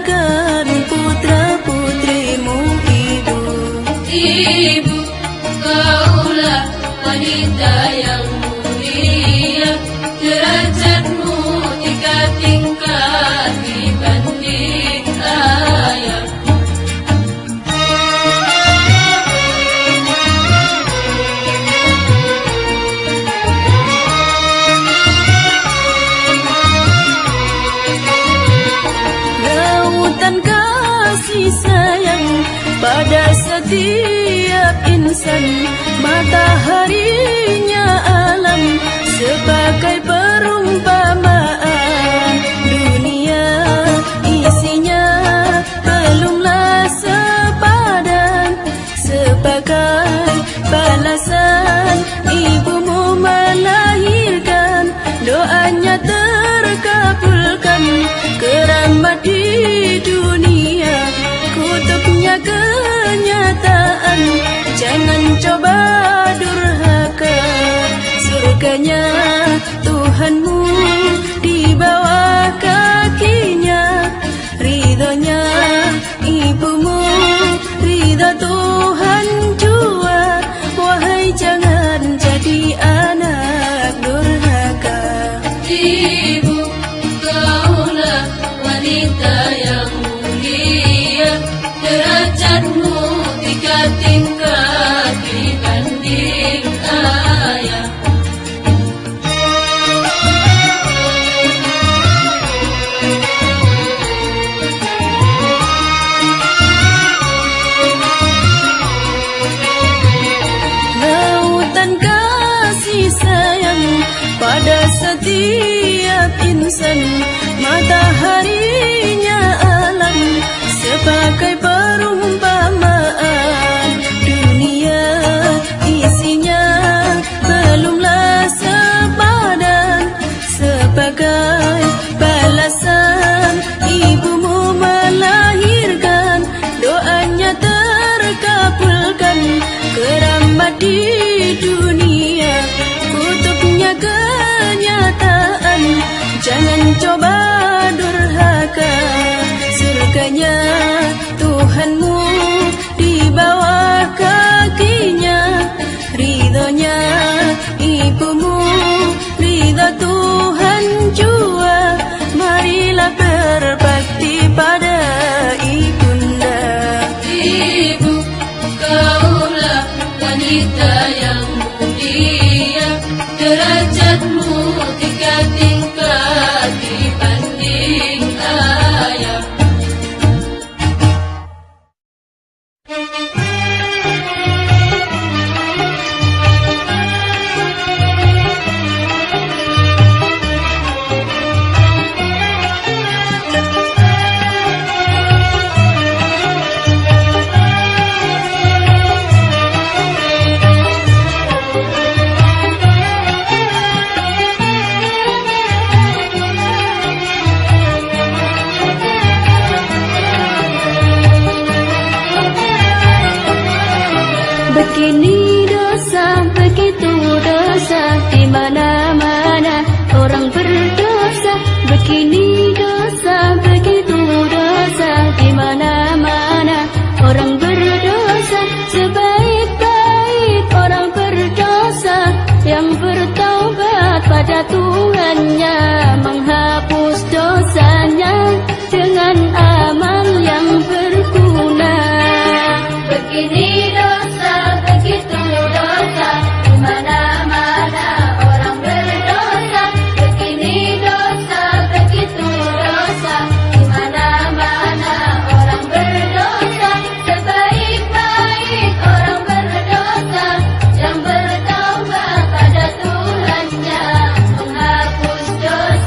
banggakan putra-putrimu Ibu. Ibu, kaulah wanita yang mulia, derajatmu 3 tingkat dibanding ayah. Lautan kasih sayang pada setiap insan, mataharinya alam sebagai perumpamaan. Dunia isinya belumlah sepadan, sebagai balasan ibumu melahirkan, doanya terkabulkan. Keramat di dunia, kutubnya kenyataan. Jangan coba durhaka, surganya Tuhanmu di bawah kakinya. Ridhonya ibumu, ridho Tuhan jua. Wahai jangan jadi anak durhaka. Ibu, kaulah wanita yang mulia, derajatmu 3 tingkat dibanding ayah. Lautan kasih sayang pada setiap insan, mataharinya alam sebagai perumpamaan. Dunia isinya belumlah sepadan, sebagai balasan ibumu melahirkan, doanya terkabulkan. Keramat di dunia, kutubnya kenyataan. Jangan coba durhaka, surganya Tuhanmu di bawah kakinya. Ridhonya ibumu, ridho Tuhan jua. Marilah berbakti pada ibunda. Ibu, kaulah wanita yang mulia, derajatmu 3 tingkat dibanding ayah. Begini dosa, begitu dosa, di mana-mana orang berdosa. Begini dosa, begitu dosa, di mana-mana orang berdosa. Sebaik-baik orang berdosa yang bertaubat pada Tuhannya, menghapus dosanya dengan amal yang berguna. Begini dosa, begitu dosa, di mana-mana orang berdosa. Begini dosa, begitu dosa, di mana-mana orang berdosa. Sebaik-baik orang berdosa yang bertaubat pada Tuhannya, menghapus dosa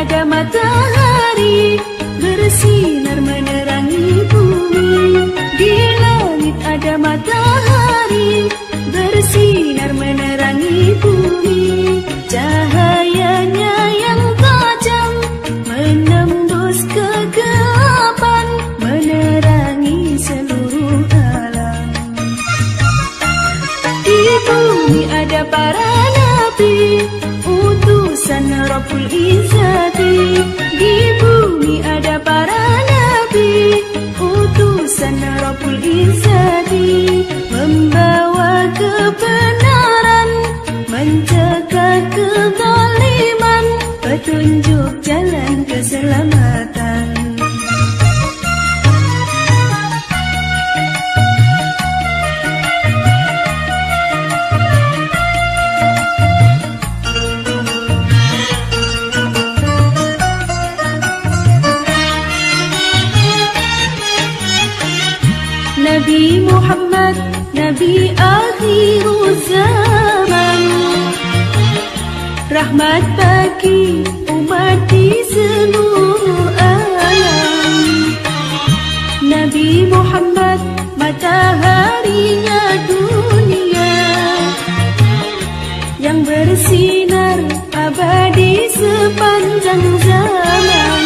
ada matahari bersinar menerangi bumi. Di langit ada matahari bersinar menerangi bumi. Cahayanya yang tajam menembus kegelapan, menerangi seluruh alam. Di bumi ada para nabi, utusan Rabbul Izzati. Di bumi ada para nabi, utusan Rabbul Izzati, membawa kebenaran, mencegah kezaliman, petunjuk jalan keselamatan. Nabi Muhammad, Nabi akhir zaman, rahmat bagi umat di seluruh alam. Nabi Muhammad, mataharinya dunia, yang bersinar abadi sepanjang zaman.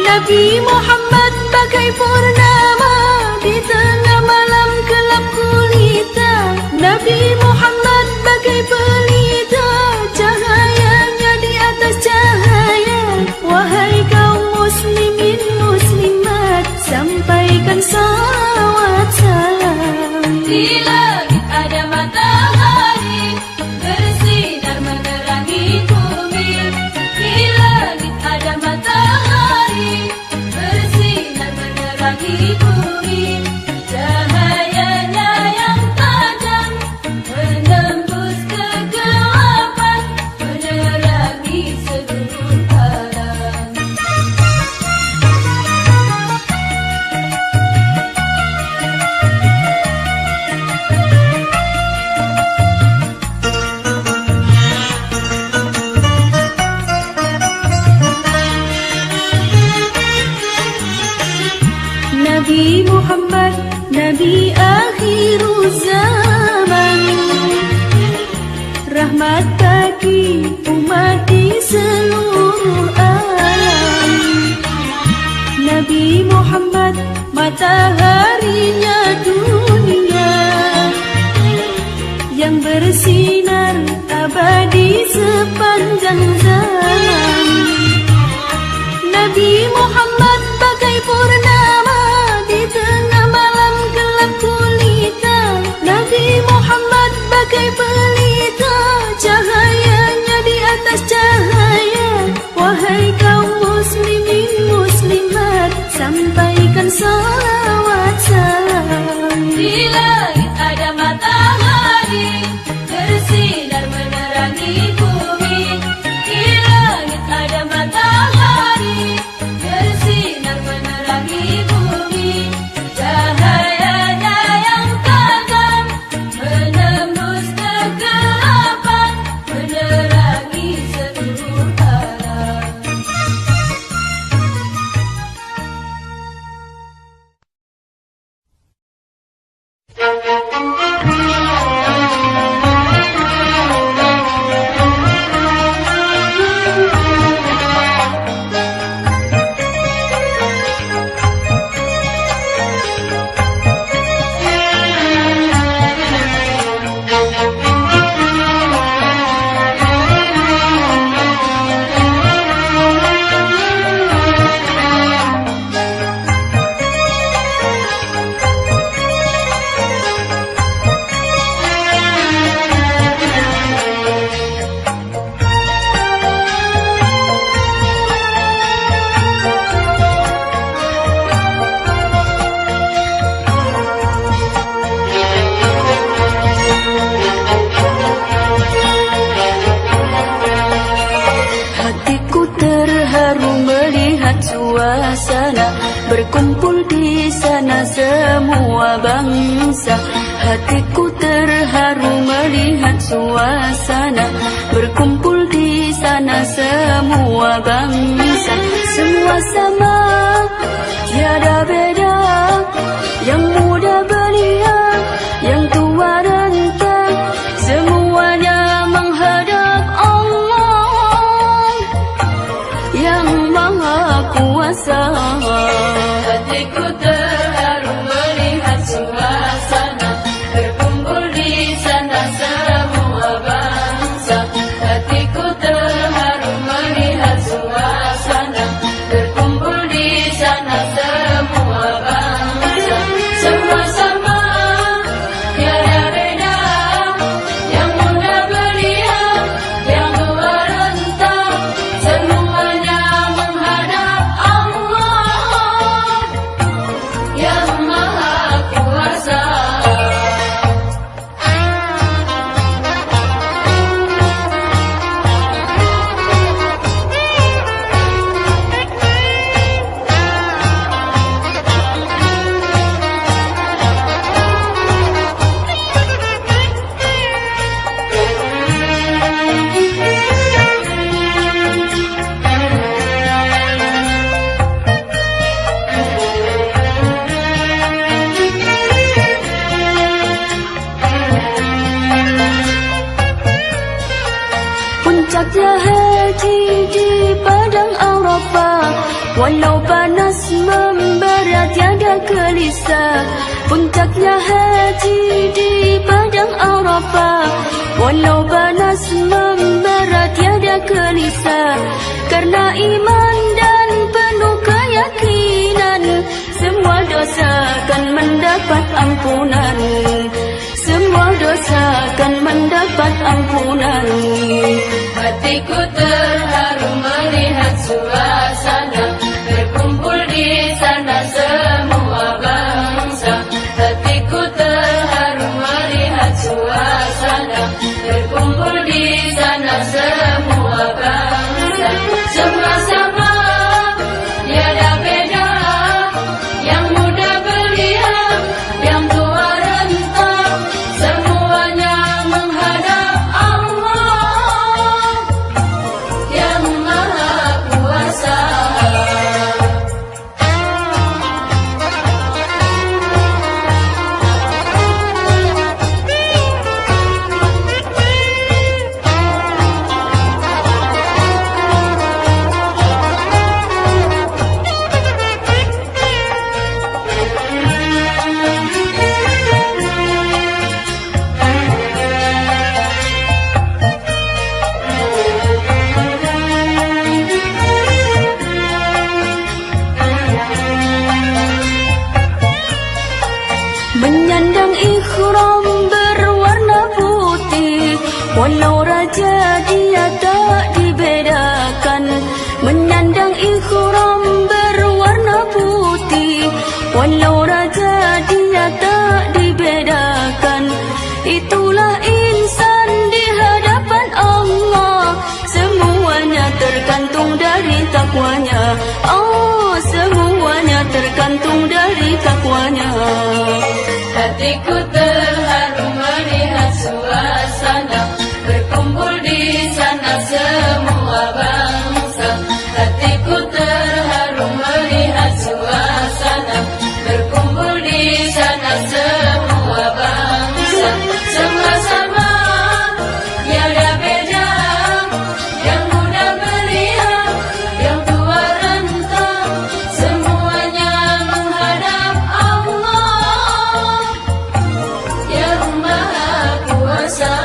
Nabi Muhammad bagai purnama di tengah malam gelap gulita. Nabi Muhammad bagai pelita, cahayanya di atas cahaya. Wahai kaum muslimin muslimat, sampaikan salawat salam. Di langit ada matahari bersinar menerangi bumi. Di langit ada matahari bersinar menerangi bumi. Cahayanya yang tajam menembus kegelapan, menerangi seluruh alam. Nabi Muhammad, Nabi akhir zaman, rahmat bagi umat di seluruh alam. Nabi Muhammad, mataharinya dunia, yang bersinar abadi sepanjang zaman. Nabi Muhammad bagai purnama di tengah malam gelap gulita. Nabi Muhammad bagai pelita, cahayanya di atas cahaya. Wahai kaum muslimin muslimat, sampaikan salawat salam. Di langit ada matahari bersinar menerangi bumi. Di langit ada matahari bersinar menerangi bumi. Cahayanya yang tajam menembus kegelapan, menerangi seluruh alam. suasana, berkumpul di sana semua bangsa. Hatiku terharu melihat suasana, berkumpul di sana semua bangsa. Semua sama, tiada beda. Yang muda belia, yang tua renta, semuanya menghadap Allah yang Maha Kuasa. Hatiku terharu melihat suasana berkumpul di sana semua bangsa. Hatiku terharu melihat suasana berkumpul di sana semua bangsa. Semua sama, tiada beda. Yang muda belia, yang tua renta, semuanya menghadap Allah yang Maha Kuasa. Puncaknya haji di padang Arafah, walau panas membara tiada gelisah. Puncaknya haji di padang Arafah, walau panas membara tiada gelisah. Karena iman dan penuh keyakinan, semua dosa akan mendapat ampunan. Semua dosa akan mendapat ampunan. Hatiku terharu melihat suasana berkumpul di sana semua bangsa. Hatiku terharu melihat suasana berkumpul di sana semua bangsa. Semua sama, tiada beda. Yang muda belia, yang tua renta, semuanya menghadap Allah yang Maha Kuasa. Menyandang ikhram berwarna putih, walau raja dia tak dibedakan. Menyandang ikhram berwarna putih, walau raja dia tak dibedakan. Itulah insan di hadapan Allah, semuanya tergantung dari takwanya. Oh, semuanya tergantung dari takwanya. Hatiku terharu melihat suasana berkumpul di sana semua bangsa. Hatiku terharu melihat suasana berkumpul di sana semua bangsa. Semua sama, tiada beda. Yang muda belia, yang tua renta, semuanya menghadap Allah yang Maha Kuasa.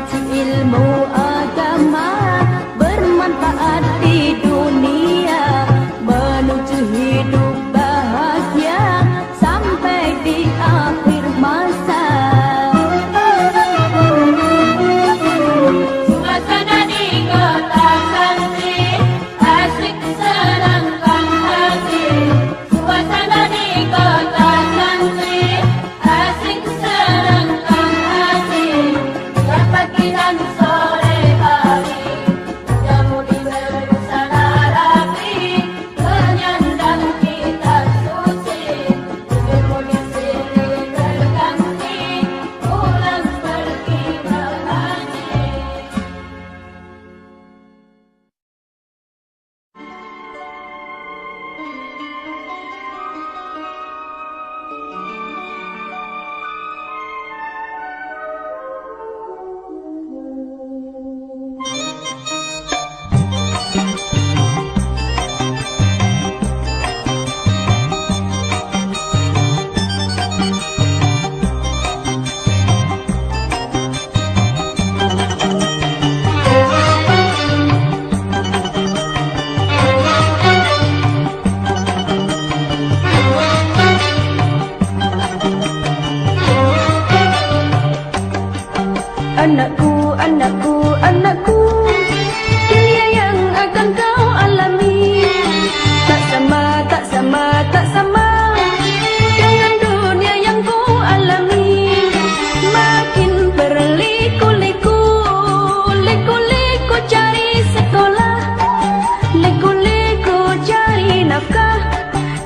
mengkaji ilmu agama bermanfaat di dunia menuju hidup bahagia sampai di akhir masa. Suasana di kota santri asik senangkan hati. Suasana di kota santri asik senangkan hati. Setiap pagi dan sore hari jamu diberi sana rapi menyandang kitab suci. Ilmu di sini berganti pulang pergi mengaji. Anakku, anakku, anakku, dunia yang akan kau alami tak sama, tak sama, tak sama dengan dunia yang ku alami. Makin berliku-liku, liku-liku cari sekolah, liku-liku cari nafkah,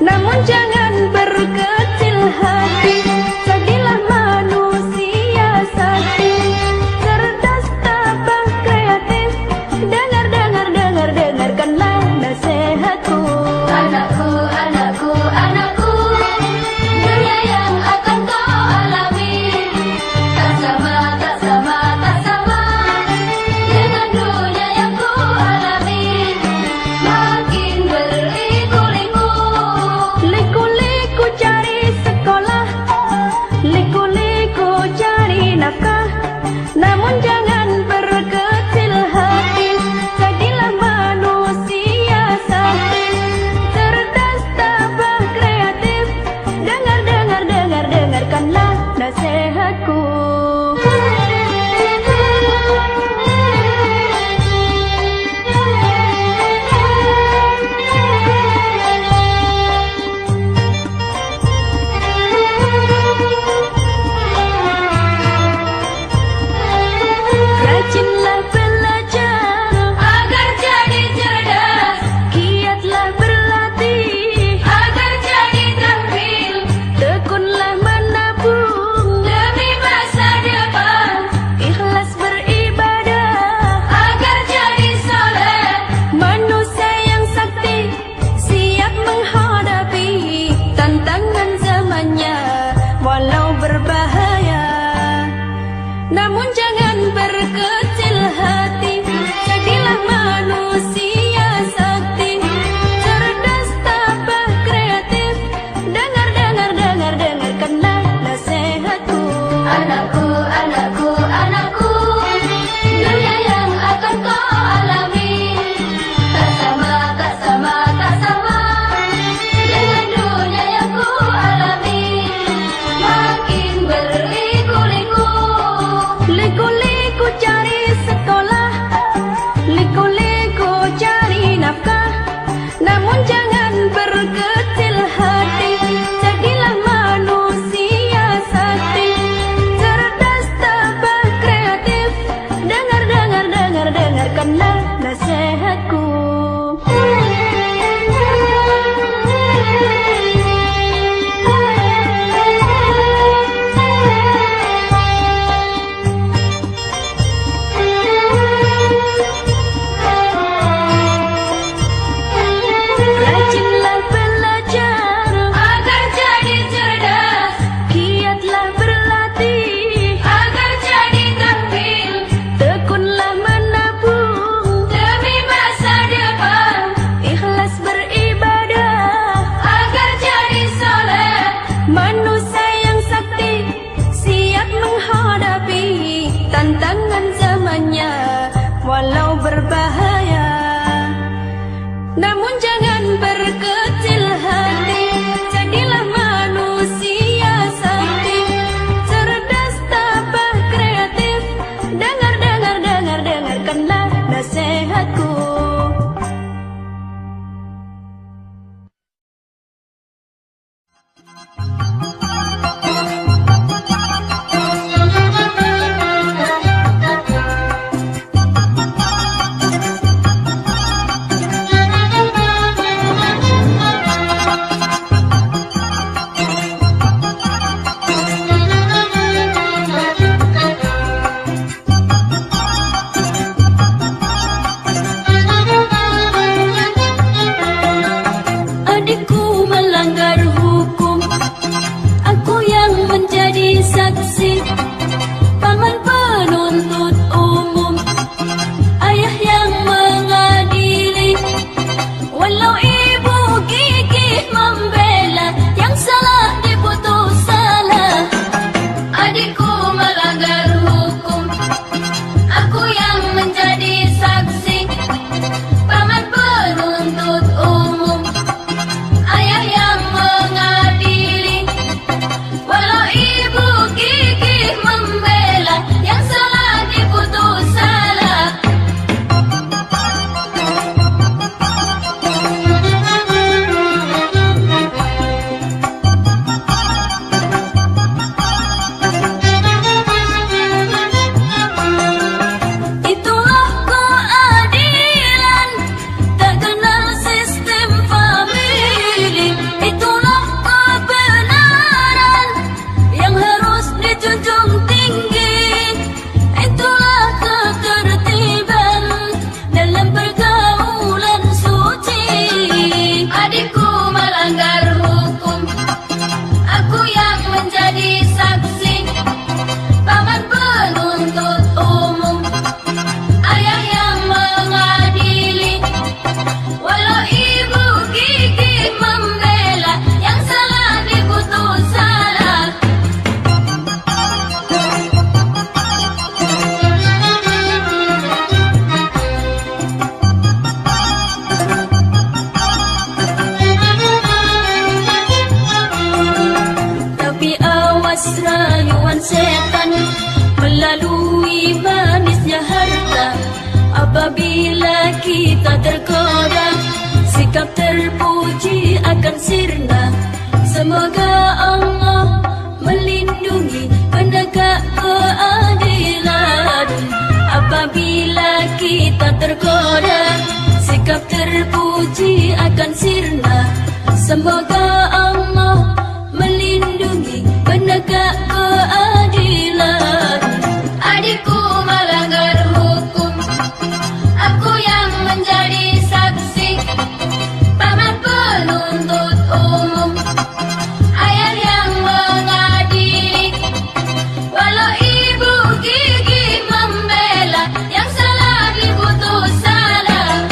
namun jangan berkecil hati. Jadilah manusia sakti, cerdas, tabah, kreatif. Dengarkanlah nasihatku. Anakku, anakku, anakku, dunia yang akan kau alami tak sama, tak sama, tak sama dengan dunia yang ku alami. Makin berliku-liku, Liku-liku cari sekolah, liku-liku cari nafkah, namun jangan berkecil hati. Jadilah manusia sakti, cerdas, tabah, kreatif. Dengarkanlah nasihatku. Rajinlah belajar agar jadi cerdas, giatlah berlatih, agar jadi terampil, tekunlah menabung, demi masa depan, ikhlas beribadah, agar jadi soleh. manusia yang sakti, siap menghadapi tantangan zamannya walau berbahaya. Namun jangan berkecil hati, jadilah manusia sakti, cerdas, tabah, kreatif. Dengarkanlah nasihatku. Anakku, anakku, anakku, dunia yang akan kau alami tak sama, tak sama, tak sama dengan dunia yang ku alami. Makin berliku-liku, Liku-liku cari sekolah, liku-liku cari nafkah, namun jangan berkecil hati. Jadilah manusia sakti, cerdas, tabah, kreatif. Dengarkanlah nasihatku. Rajinlah belajar agar jadi cerdas, giatlah berlatih, agar jadi terampil, tekunlah menabung, demi masa depan, ikhlas beribadah, agar jadi soleh. manusia yang sakti, siap menghadapi tantangan zaman. semuanya walau berbahaya. Namun jangan berkecil hati, jadilah manusia sakti, cerdas, tabah, kreatif. Dengarkanlah nasihatku. Adikku melanggar hukum, aku yang menjadi saksi, paman penuntut umum, ayah yang mengadili. Walau ibu gigih membela, yang salah diputus salah. Adikku melanggar hukum, aku yang menjadi saksi, paman penuntut umum, ayah yang mengadili. Walau ibu gigih membela, yang salah diputus salah. Itulah keadilan, tak kenal sistem famili. Itulah kebenaran yang harus dijunjung tinggi. Itulah ketertiban dalam pergaulan suci. Adikku melanggar hukum, aku yang menjadi saksi, paman penuntut umum, ayah yang mengadili. Walau ibu gigih membela, yang salah diputus salah. Tapi awas rayuan setan melalui manisnya harta. Apabila kita tergoda, sikap terpuji akan sirna. Semoga Allah melindungi penegak keadilan. Apabila kita tergoda, sikap terpuji akan sirna. Semoga Allah melindungi penegak keadilan. Adikku melanggar hukum, aku yang menjadi saksi, paman penuntut umum, ayah yang mengadili. Walau ibu gigih membela, yang salah diputus salah.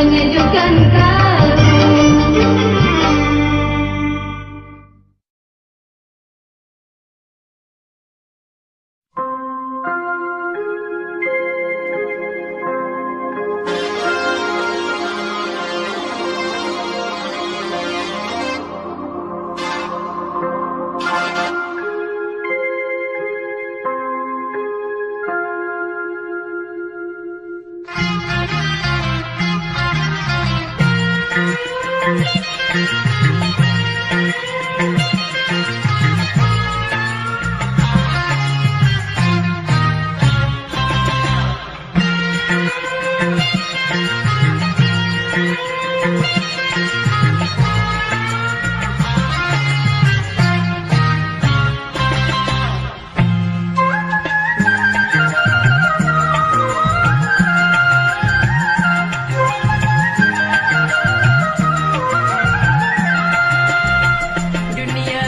menyejukkan kau. Dunia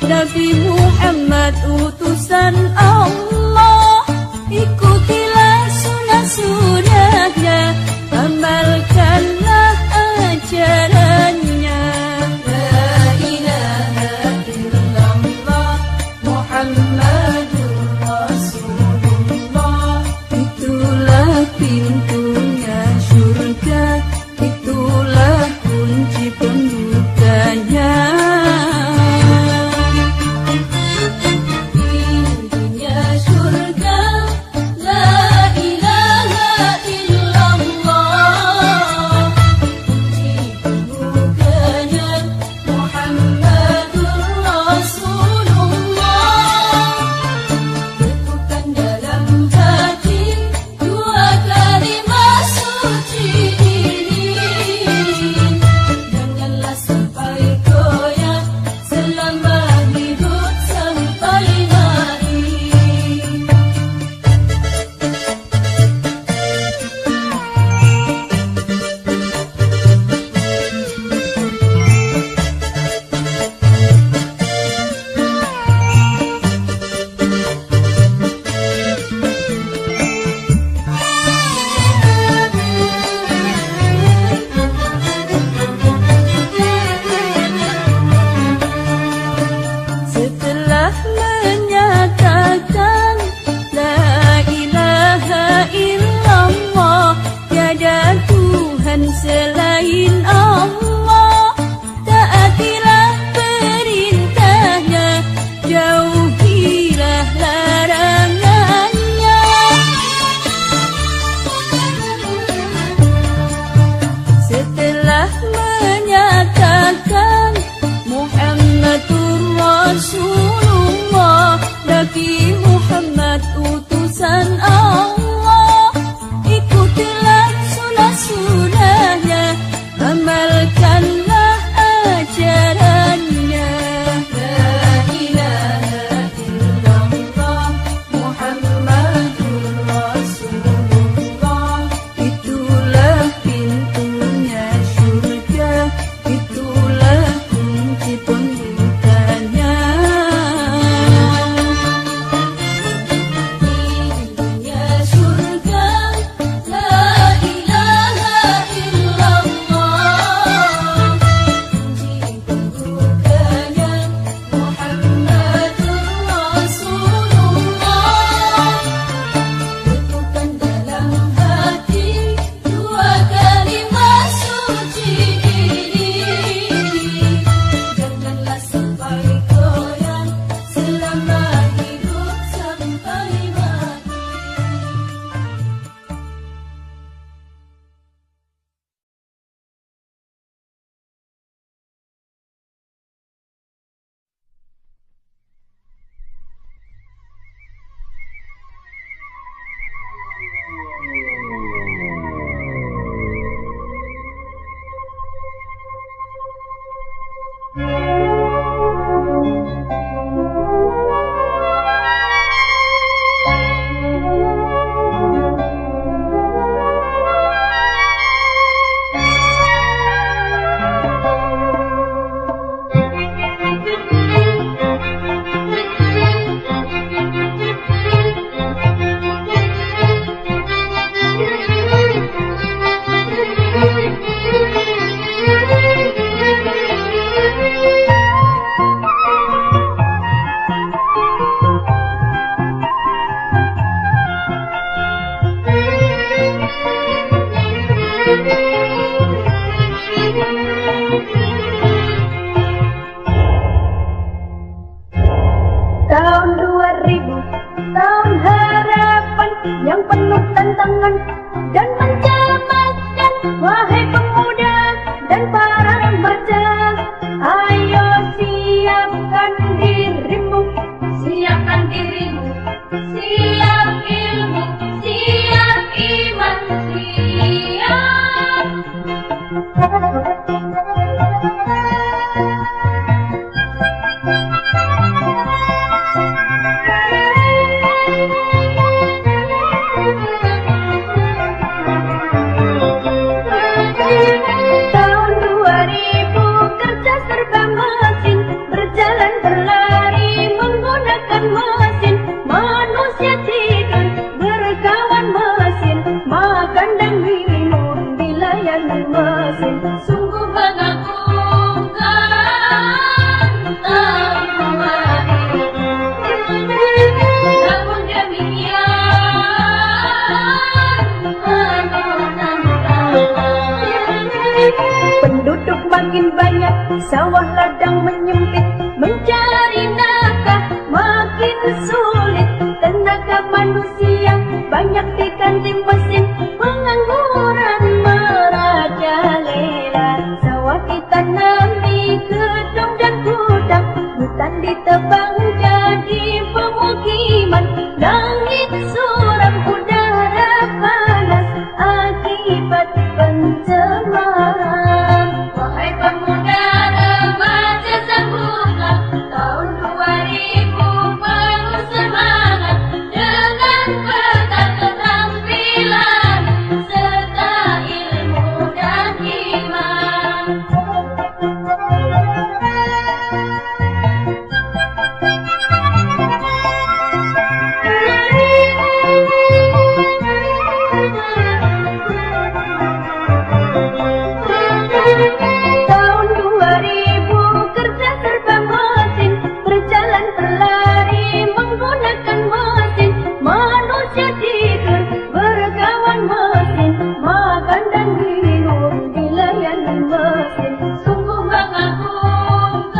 Nabi Muhammad utusan Allah, ikutilah sunnah-sunnahnya, amalkanlah ajarannya. La ilaha illallah Muhammadur Rasulullah, itulah pintunya surga, itulah kunci pembukanya. Selain Allah, taatilah perintahnya, jauhilah larangannya. Setelah menyatakan Muhammadur Rasulullah, Nabi Muhammad utusan Allah, ikutilah sunnah-sunnahnya, amalkanlah ajarannya. La ilaha illallah Muhammadur Rasulullah, itulah pintunya surga, itulah kunci pembukanya. Pintunya surga, la ilaha illallah, kunci pembukanya Muhammadur Rasulullah. Letakkan dalam hati dua kalimat suci ini, janganlah sampai goyah selama hidup sampai mati. Tahun 2000, tahun harapan yang penuh tantangan dan mencemaskan. Wahai pemuda dan para remaja, ayo siapkan dirimu, siapkan dirimu, siap ilmu, siap iman, siap. Tahun 2000 kerja serba mesin, berjalan berlalu sawah ladang menyempit, mencari nafkah makin sulit. Tenaga manusia banyak diganti mesin, pengangguran merajalela. Sawah ditanami gedung dan gudang, hutan ditebang jadi pemukiman. Langit suram, udara panas akibat pencemaran. Wahai pemuda remaja sambutlah tahun 2000 penuh semangat dengan peta keterampilan serta ilmu dan iman. Tahun 2000 kerja serba mesin, berjalan berlari menggunakan mesin. Manusia tidur berkawan mesin, makan dan minum dilayani mesin. Sungguh mengagumkan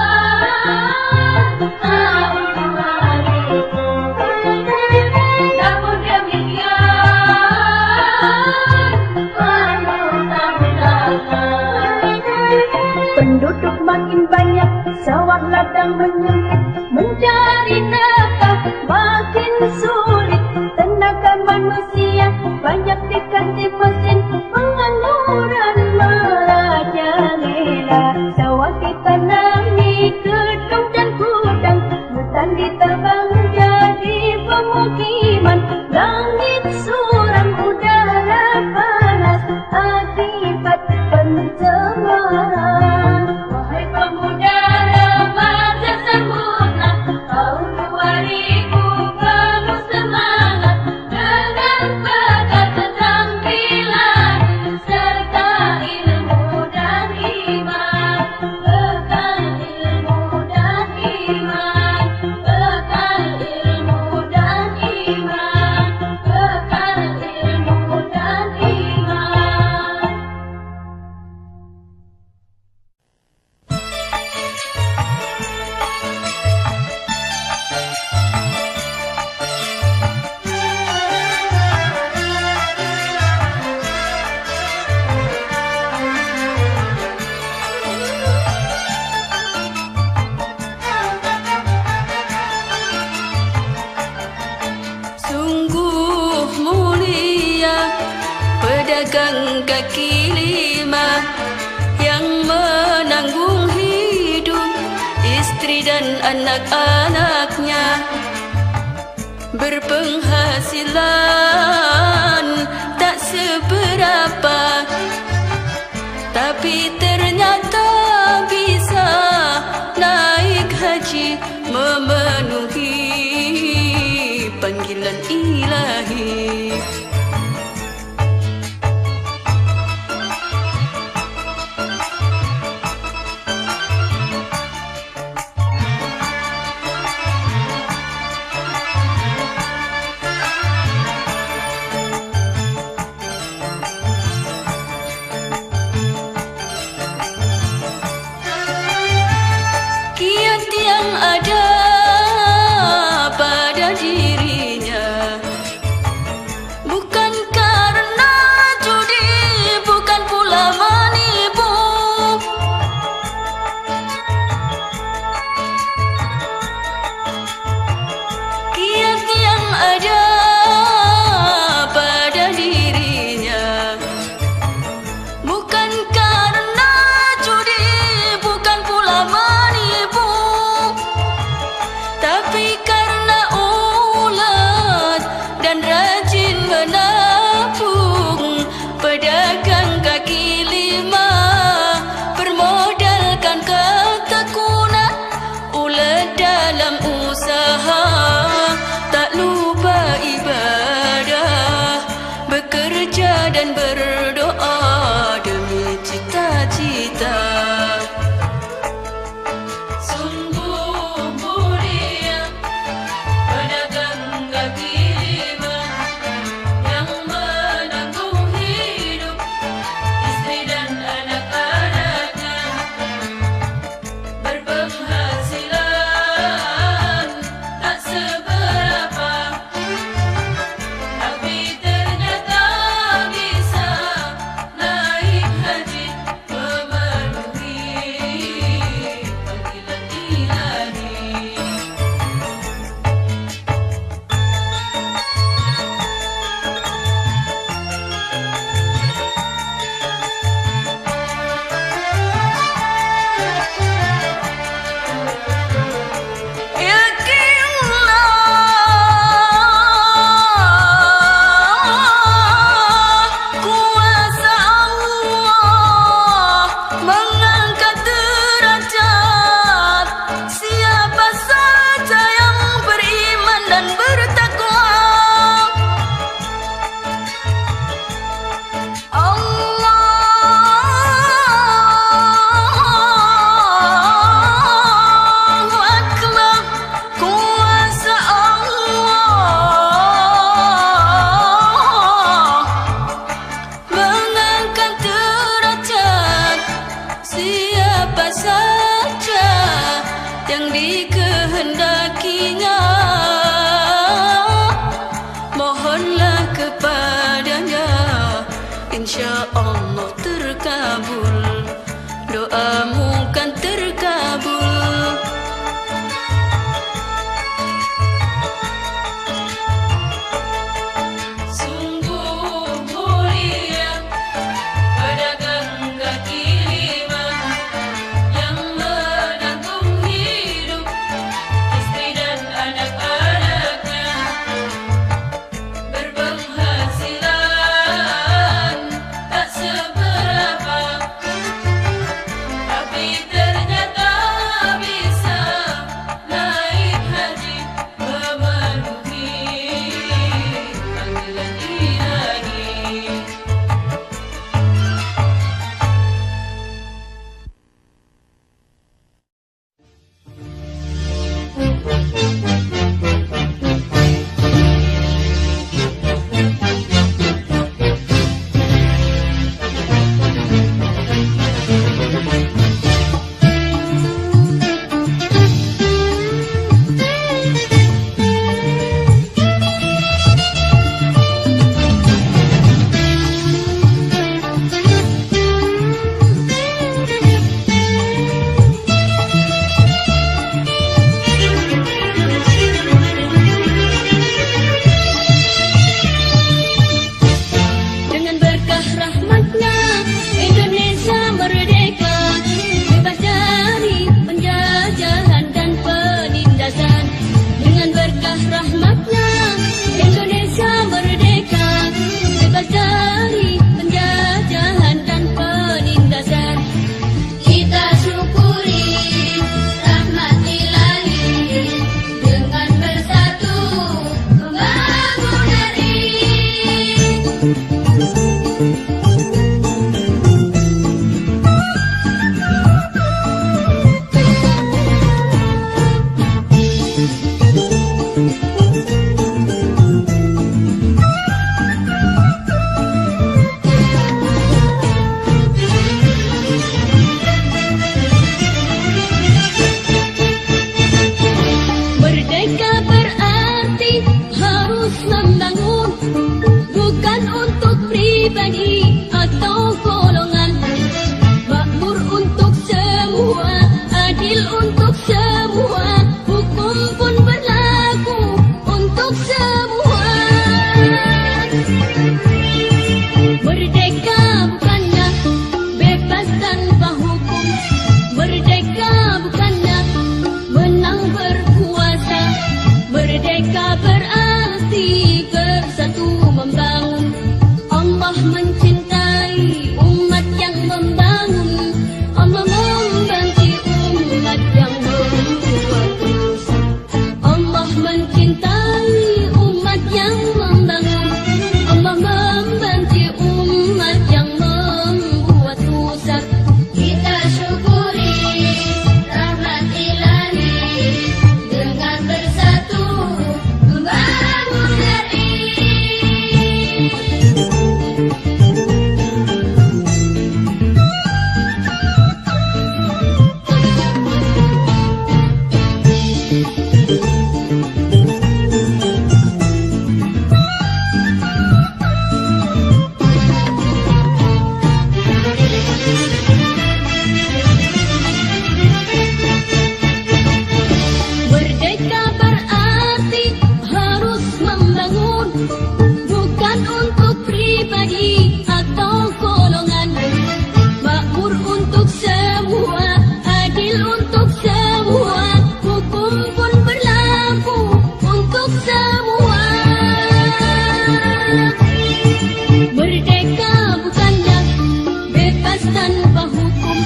tahun 2000. Namun demikian penuh tantangan. Penduduk makin banyak, sawah ladang menyempit, mencari nafkah makin sulit. Tenaga manusia banyak diganti mesin, pengangguran merajalela. Sawah ditanami gedung dan gudang, hutan ditebang jadi pemukiman. Langit suram, udara panas akibat pencemaran. Wahai pemuda remaja sambutlah tahun 2000 penuh semangat dengan peta keterampilan serta ilmu dan iman. Bekal ilmu dan iman, bekal ilmu dan iman, bekal ilmu dan iman. Sungguh mulia pedagang kaki lima yang menanggung hidup istri dan anak-anaknya. Berpenghasilan tak seberapa, tapi ternyata bisa naik haji memenuhi panggilan ilahi. Kiat yang ada pada dirinya bukan karena judi, bukan pula menipu. Kiat yang ada pada dirinya bukan karena judi, bukan pula menipu, tapi karena ulet dan rajin menabung. Pedagang kaki lima bermodalkan ketekunan, ulet dalam usaha, tak lupa ibadah, bekerja dan berdoa demi cita-cita. Sungguh mulia insya Allah terkabul, doamu kan terkabul. Sungguh mulia pedagang kaki lima yang menanggung hidup istri dan anak-anaknya, berpenghasilan tak seberapa, tapi ternyata bisa naik haji memenuhi panggilan ilahi. Dengan berkah rahmatnya Indonesia merdeka, bebas dari penjajahan dan penindasan. Dengan berkah rahmatnya Indonesia merdeka, bebas dari penjajahan dan penindasan. Kita syukuri rahmat ilahi dengan bersatu membangun negeri. Merdeka berarti harus membangun, bukan untuk pribadi atau golongan. Makmur untuk semua, adil untuk semua, hukum pun berlaku untuk semua. Merdeka bukannya bebas tanpa hukum, merdeka bukannya menang berkuasa, merdeka berarti bersatu membangun. Allah mencintai umat yang membangun, Allah membenci umat yang membuat dosa. Allah mencintai umat yang membangun, Allah membenci umat yang membuat rusak. Kita syukuri rahmat ilahi dengan bersatu membangun negeri. Merdeka berarti harus membangun, bukan untuk pribadi atau golongan. Makmur untuk semua, adil untuk semua, hukum pun berlaku untuk semua. Merdeka bukannya bebas tanpa hukum,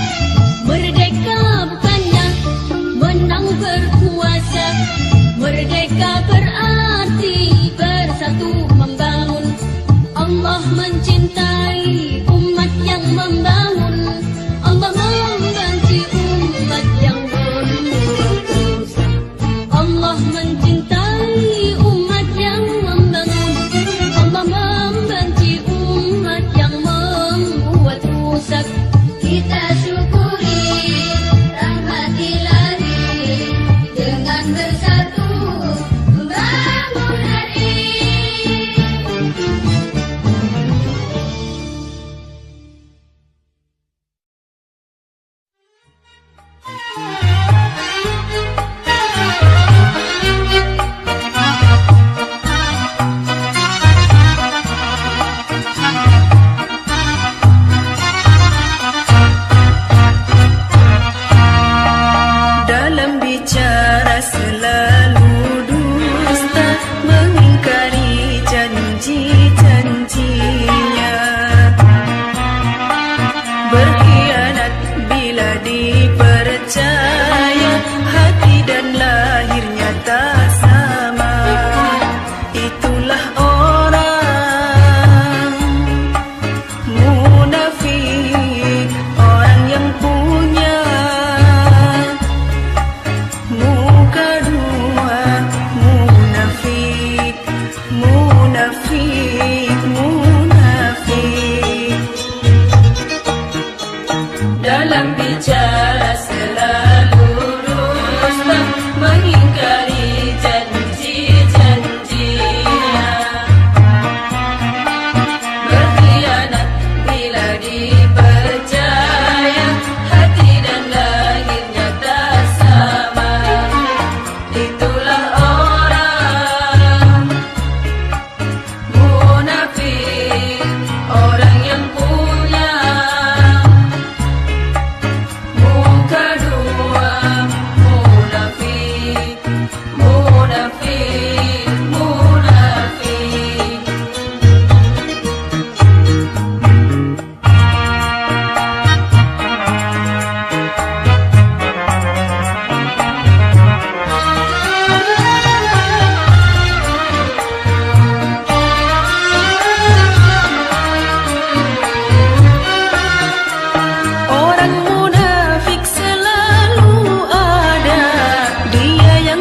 merdeka bukannya menang berkuasa, merdeka berarti bersatu membangun. Allah mencintai umat yang membangun, Allah membenci umat yang berbuat dosa. Allah mencintai umat yang membangun, Allah membenci umat yang membuat rusak. Kita syukuri rahmat ilahi dengan bersatu membangun negeri.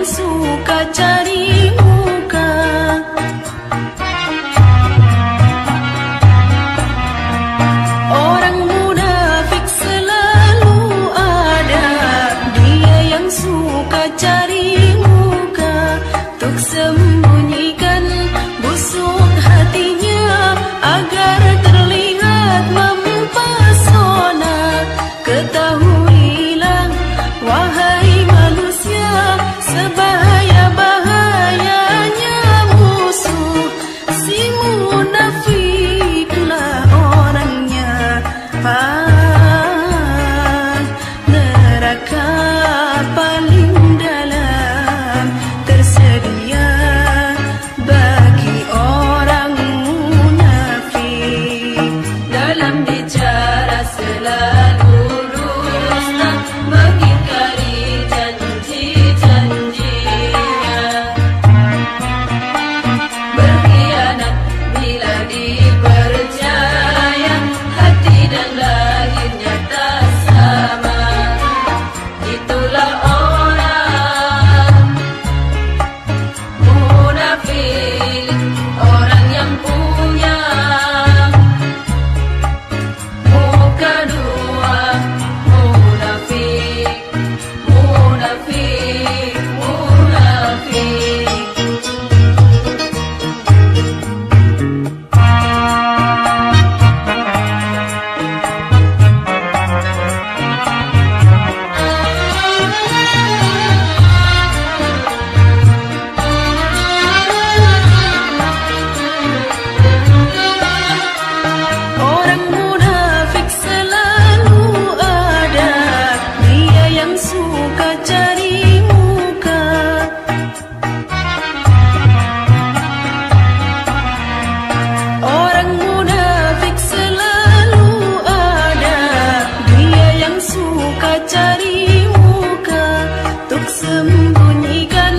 suka cari muka. Orang munafik selalu ada, dia yang suka cari muka, tuk sembunyikan busuk hatinya agar terlihat mempesona. Ketahuilah wahai manusia, sebahaya-bahayanya musuh. Si munafiklah orangnya, neraka paling dalam tersedia bagi orang munafik. Dalam bicara selalu dusta, mengingkari janji-janjinya, berkhianat bila dipercaya, hati dan lahirnya tak sama. Itulah orang munafik, orang yang punya muka dua. Munafik, munafik, munafik. Orang munafik selalu ada, dia yang suka cari muka. Orang munafik selalu ada, dia yang suka cari muka, tuk sembunyikan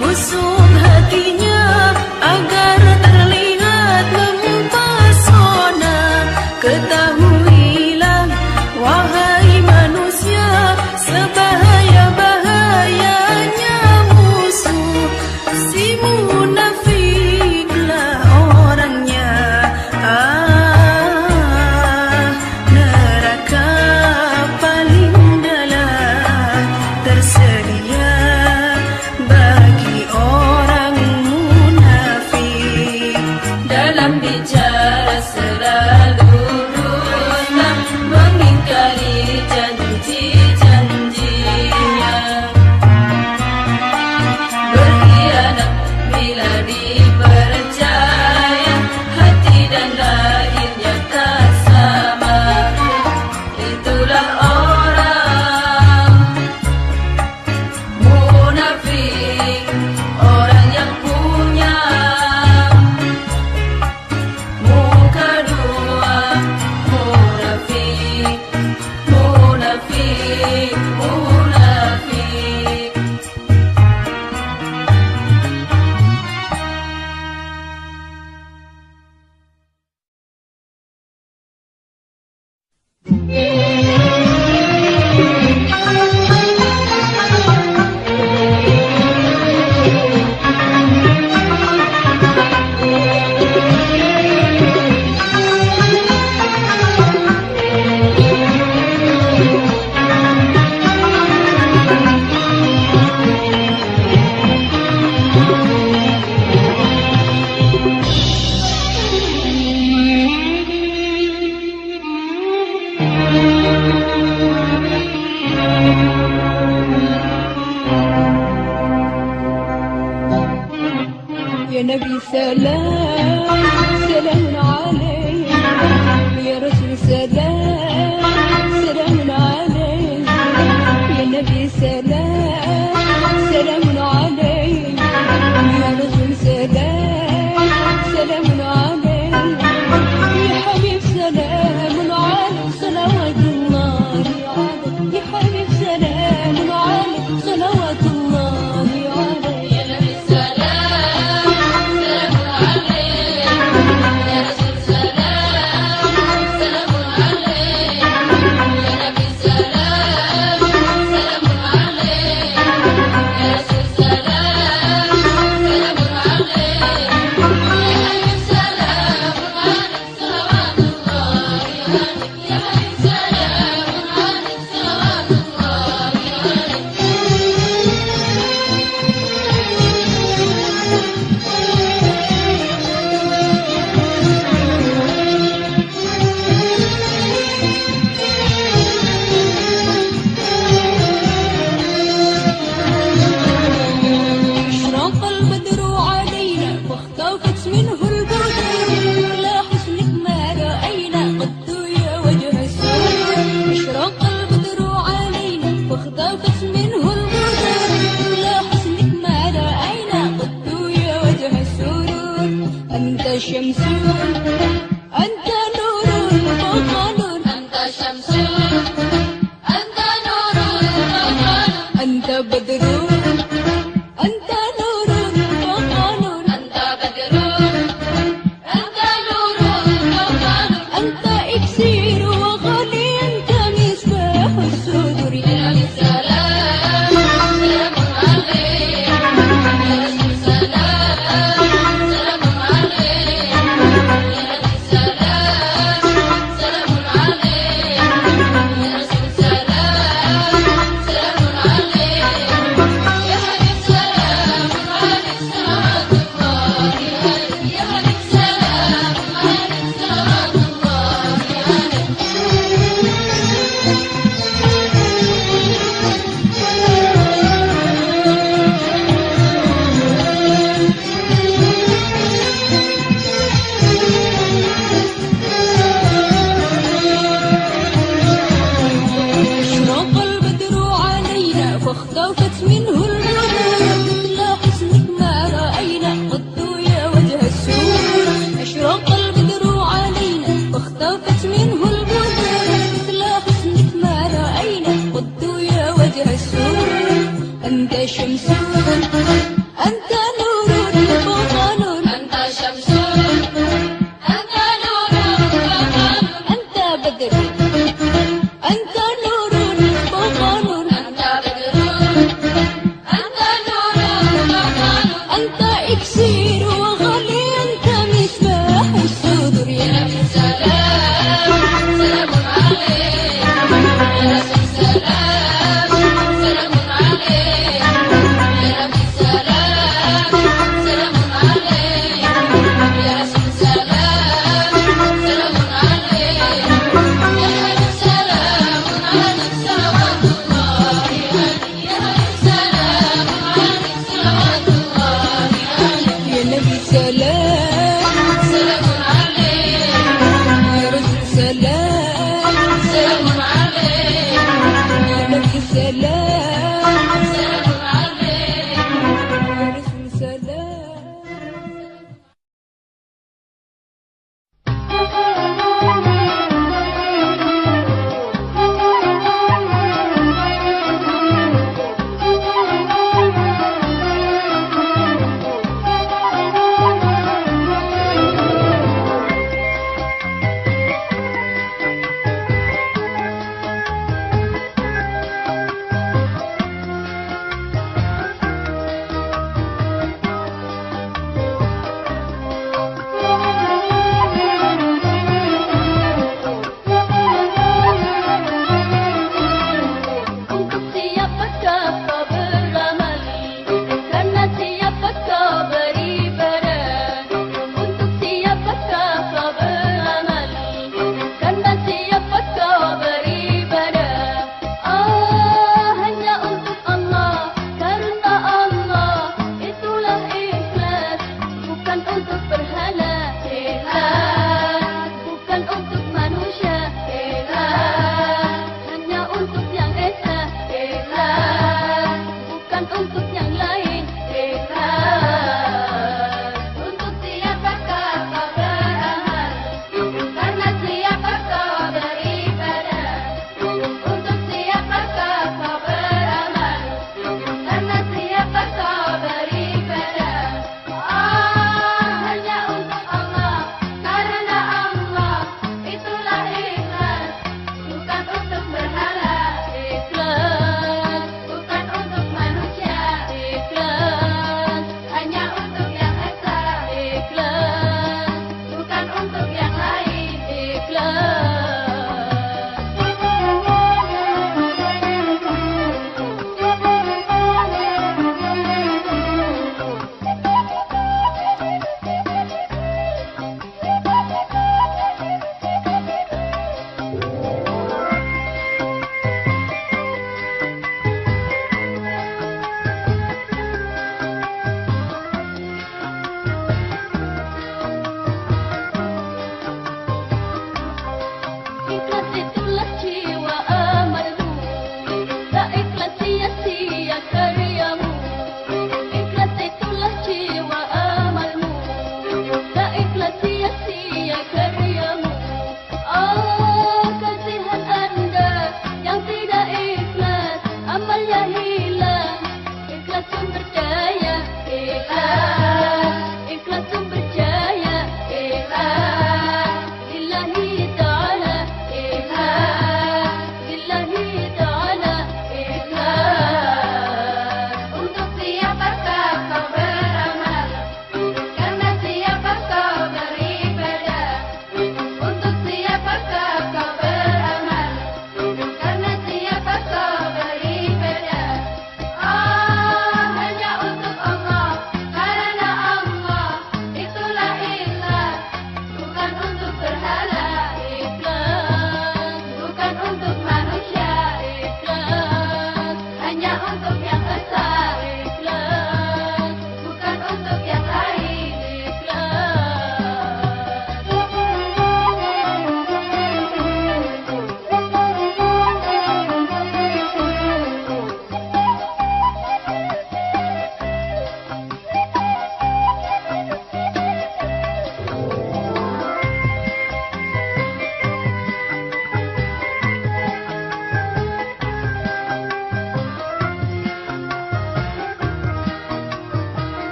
busuk hatinya agar terlihat mempesona. Ketahuilah wahai manusia, sebahaya-bahayanya musuh. Si munafiklah orangnya, neraka paling dalam tersedia bagi orang munafik. Dalam bicara selalu dusta, mengingkari janji-janjinya, berkhianat bila dipercaya, hati dan lahirnya tak sama. Itulah orang munafik, orang yang punya muka dua. Munafik, munafik, munafik. يا نبي سلام سلام عليك، يا رسول سلام سلام عليك، يا نبي سلام سلام عليك، يا رسول سلام سلام عليك، يا حبيب سلام عليك صلوات الله عليك، يا حبيب سلام عليك صلوات الله عليك. Ya Nabi salam, salam alaikum. Ya Rasul salam, salam alaikum. شمس أنت نور وقمر أنت شمس أنت نور وقمر أنت بدر أنت نور وقمر أنت بدر أنت نور وقمر أنت إكسير وغني أنت مصباح الصدور يا نبي السلام سلام عليك يا رسول سلام سلام عليك يا نبي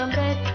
dompet